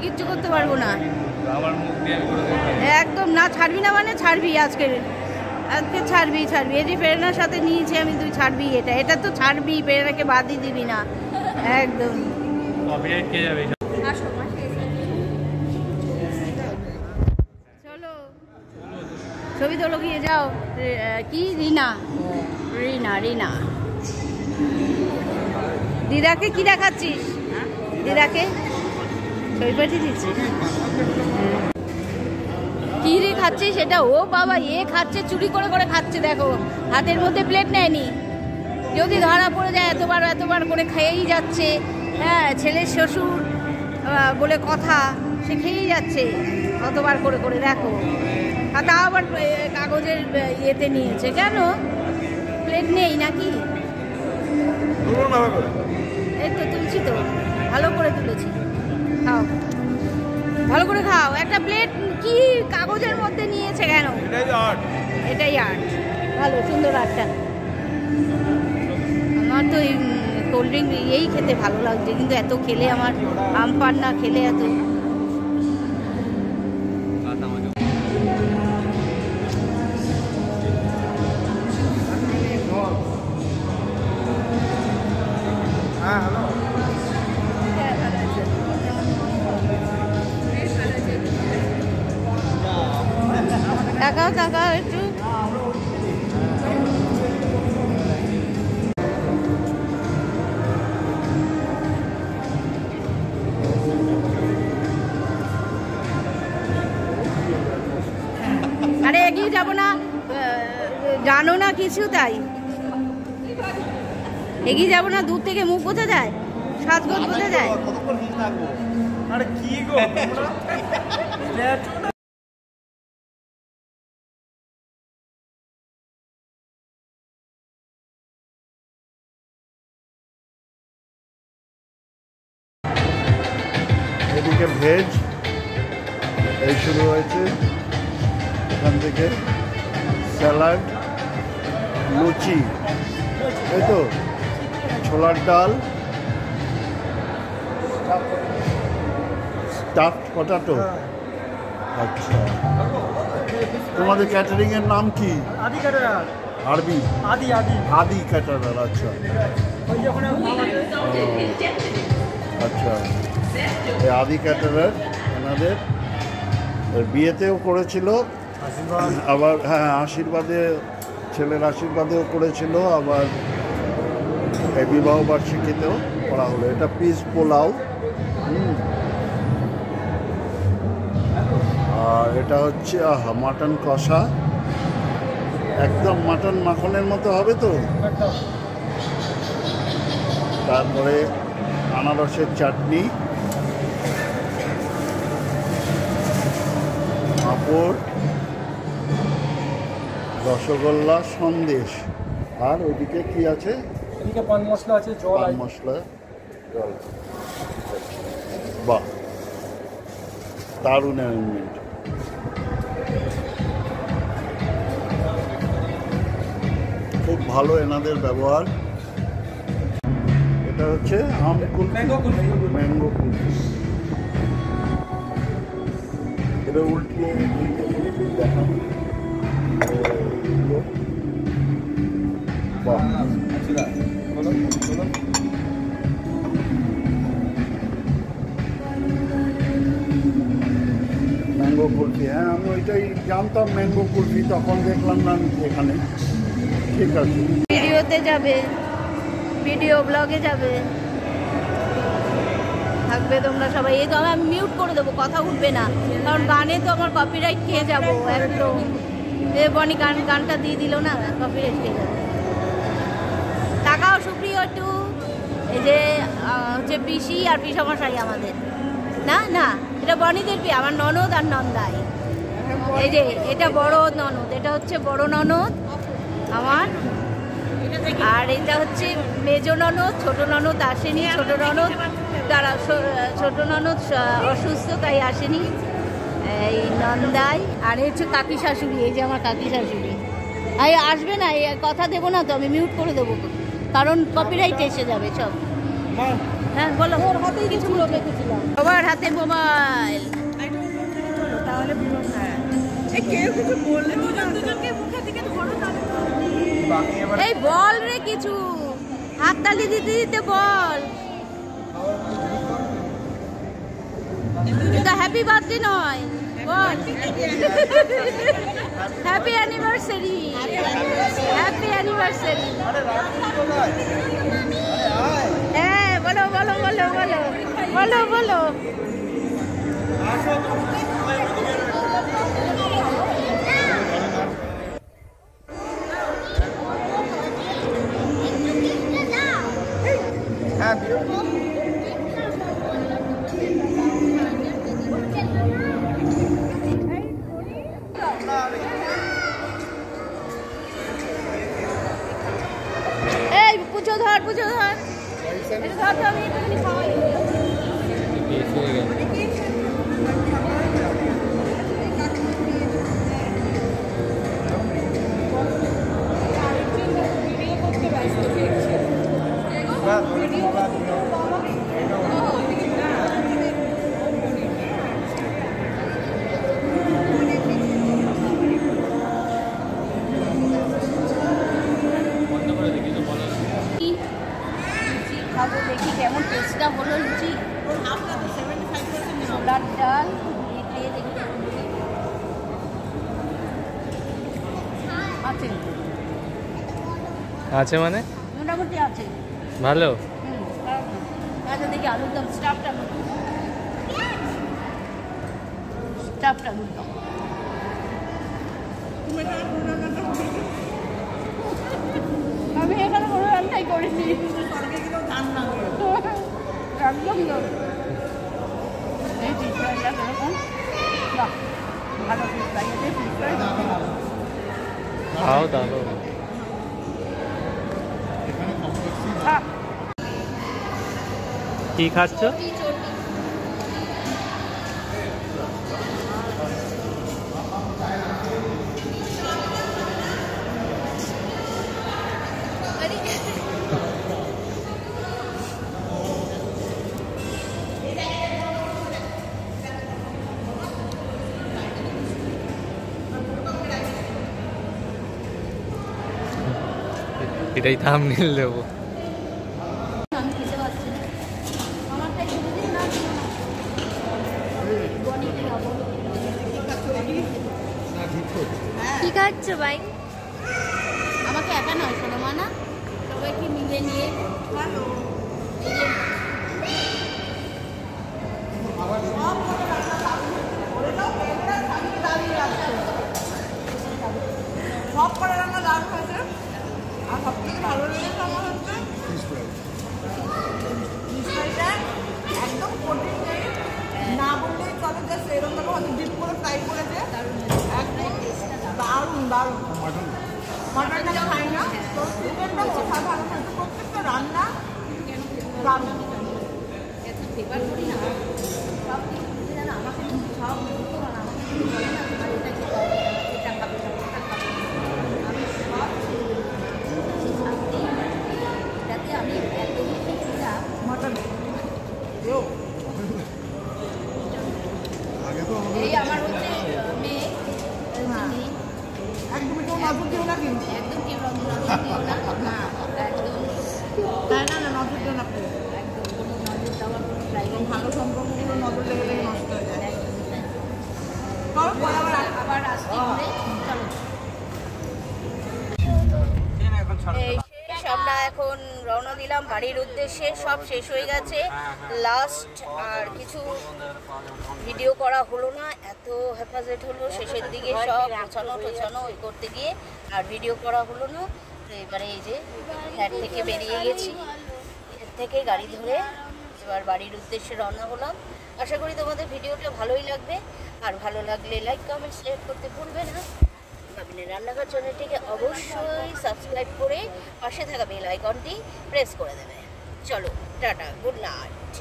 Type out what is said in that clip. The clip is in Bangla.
কিচ্ছু করতে পারবো না একদম না। ছাড়বি না মানে ছাড়বি, আজকে ছাড়বি। এই যে প্রেরণার সাথে নিয়েছি আমি, তুই ছাড়বি। এটা তো ছাড়বি, প্রেরণাকে বাদই দিবি না একদম। চলো ছবি তোলো, গিয়ে যাও। কি রিনা দিদাকে কি দেখাচ্ছিস? দিদাকে ছবি পাঠিয়ে দিচ্ছিস? কি রে খাচ্ছিস সেটা? ও বাবা, খাচ্ছে, চুরি করে খাচ্ছে। দেখো হাতের মধ্যে প্লেট নেয়নি, যদি ধরা পড়ে যায় এতবার করে খেয়েই যাচ্ছে। হ্যাঁ, ছেলের শ্বশুর বলে কথা, সে খেয়েই যাচ্ছে কতবার করে। দেখো, আর তা আবার কাগজের ইয়েতে নিয়েছে। কেন প্লেট নেই নাকি? এই তো তুলছি তো, ভালো করে তুলেছি। খাও, ভালো করে খাও। একটা প্লেট কি কাগজের মধ্যে নিয়েছে কেন? এটাই আর্ট। ভালো, সুন্দর আর্টটা। আমার তো এই কোল্ড ড্রিঙ্ক খেতে ভালো লাগছে, কিন্তু এত খেলে আমার আম পান না খেলে এত। তাকাও একটু। আরে এগিয়ে যাবো না, জানো না কিছু, তাই এগিয়ে যাবো না। দূর থেকে মুখ বোঝা যায়, সাজগোজ বোঝা যায়। এদিকে ভেজ এই শুরু হয়েছে, এখান থেকে স্যালাড, লুচি, এই তো ছোলার ডাল, স্টাফড পটাটো। আচ্ছা, তোমাদের ক্যাটারিং এর নাম কি? আদি ক্যাটারার। আদি ক্যাটারার। আচ্ছা আচ্ছা, এই আদি ক্যাটারার এনাদের বিয়েতেও করেছিল, আবার হ্যাঁ আশীর্বাদে, ছেলের আশীর্বাদেও করেছিল, আবার এই বিবাহ বার্ষিকীতেও করা হলো। এটা পিস পোলাও, আর এটা হচ্ছে মাটন কষা, একদম মাটন মাখনের মতো হবে তো। তারপরে আনারসের চাটনি, পাঁপড়, রসগোল্লা, সন্দেশ, আর ওইদিকে কি আছে? এদিকে পান মশলা আছে, জল, পান মশলা, জল। বাহ, দারুণ অ্যারেঞ্জমেন্ট। খুব ভালো এনাদের ব্যবহার। এটা হচ্ছে আম কুলফি, ম্যাঙ্গো কুলফি। এটা উল্টিয়ে দেখান। বাহ, ম্যাঙ্গো কুলফি। হ্যাঁ, আমি ওইটাই জানতাম ম্যাঙ্গো কুলফি, তখন দেখলাম না এখানে। ঠিক আছে, ভিডিওতে যাবে, ভিডিও ব্লগে যাবে, থাকবে তোমরা সবাই। এই তো আমি মিউট করে দেবো, কথা উঠবে না, কারণ গানে তো আমার কপিরাইট খেয়ে যাবো একদম। বনি গানটা দিয়ে দিল না, কপিরাইট খেয়ে যাবে। তাকাও সুপ্রিয় একটু। এই যে হচ্ছে পিসি আর পিসমশাই আমাদের, না এটা বনিদের বিয়ে, আমার ননদ আর নন্দাই। এই যে এটা বড় ননদ, এটা হচ্ছে বড় ননদ আমার, আর এটা হচ্ছে মেজো ননদ। ছোট ননদ আসেনি, ছোট ননদ অসুস্থ, তাই আসেনি। এই নন্দাই, আর হচ্ছে কাকি শাশুড়ি। এই যে আমার কাকি শাশুড়ি। আসবে না, কথা দেবো না তো, আমি মিউট করে দেবো, কারণ কপিরাইট এসে যাবে সব। হ্যাঁ বলো, ওর হাতেই কিছু রেখেছিলাম। সবার হাতে মোবাইল। তাহলে কেউ কিছু বললে দুজনকে মুখে দিকে ধরো তাহলে। এই বল রে কিছু, হাততালি দিতে দিতে বল। এটা হ্যাপি বার্থডে নয়, বল হ্যাপি অ্যানিভার্সারি, হ্যাপি অ্যানিভার্সারি। হ্যাঁ বলো বলো বলো বলো বলো বলো। এই পুজো ধর, পুজো ধর, ধর তো, আমি একটুখানি খাওয়াই। খাবো, দেখি কেমন টেস্টটা হলো লুচি। ছোলার ডাল খেয়ে দেখি আছে, আছে মানে মোটামুটি আছে। ভালো। আচ্ছা দেখি আলুর দম, স্টাফটা নতুন, স্টাফটা নতুন। আমি এখানে কোনো রান্নাই করিনি, একদম এই ফিশ ফ্রাইটা কিরকম, বাহ ভালো ফিশ ফ্রাই আছে, ফিশ ফ্রাই খাও দাও। কি খাচ্ছ? এটাই থাম্বনেল দেবো। আমি খেতে পারছি না, আমারটা খেতে দিন না। কি খাচ্ছ ভাই? আমাকে একা নয় শোনো মা, না সবাইকে মিলে নিয়ে ভালো। এই যে সব করে রান্না দারুণ হয়েছে। আর সব থেকে ভালো লেগেছে আমার হচ্ছে ফিশ ফ্রাইটা একদম কঠিন নেই, না বললেই চলে, জাস্ট এরকম হয়তো ডিপ করে ফ্রাই করেছে, একদম দারুণ দারুণ। মাটনটা খাই না, তো চিকেনটা ভালো থাকছে, প্রত্যেকটা রান্না দারুণ। এত ফেভার করি না, সব কিছু জানো আমাকে সব বুঝতে পারো, আমাকে কিছু বলে না তোমার এটা খেতে হবে, এটা খাবে না, ওটা খাবে না। আমি সব শান্তি, যাতে আমি এত বেশি ছিলাম মাটন এই আমার হচ্ছে মেয়ে, মেয়ে একদমই কেউ নজর দিও না কিন্তু, একদম কেউ নজর দিও না, না একদম তাই না, না নজর দিও না প্লিজ। একদম কোনো নজর দেওয়ার কোনো জায়গা নেই। ভালো সম্পর্কগুলো নজর লেগে লেগে নষ্ট হয়ে যায়। একদম তাই। চলো পরে আবার আসতে হবে, চলো। এই শেষ, আমরা এখন রওনা দিলাম বাড়ির উদ্দেশ্যে। সব শেষ হয়ে গেছে, লাস্ট আর কিছু ভিডিও করা হলো না, এত হেফাজত হলো শেষের দিকে, সব গোছানো টোছানো ওই করতে গিয়ে আর ভিডিও করা হলো না। তো এবারে এই যে ফ্ল্যাট থেকে বেরিয়ে গেছি, এর থেকে গাড়ি ধরে এবার বাড়ির উদ্দেশ্যে রওনা হলাম। আশা করি তোমাদের ভিডিওটা ভালোই লাগবে, আর ভালো লাগলে লাইক কমেন্ট শেয়ার করতে ভুলবে না। ভাবিনের রান্নাঘর চ্যানেলটিকে অবশ্যই সাবস্ক্রাইব করে পাশে থাকা বেল আইকনটি প্রেস করে দেবে। চলো টাটা, গুড নাইট।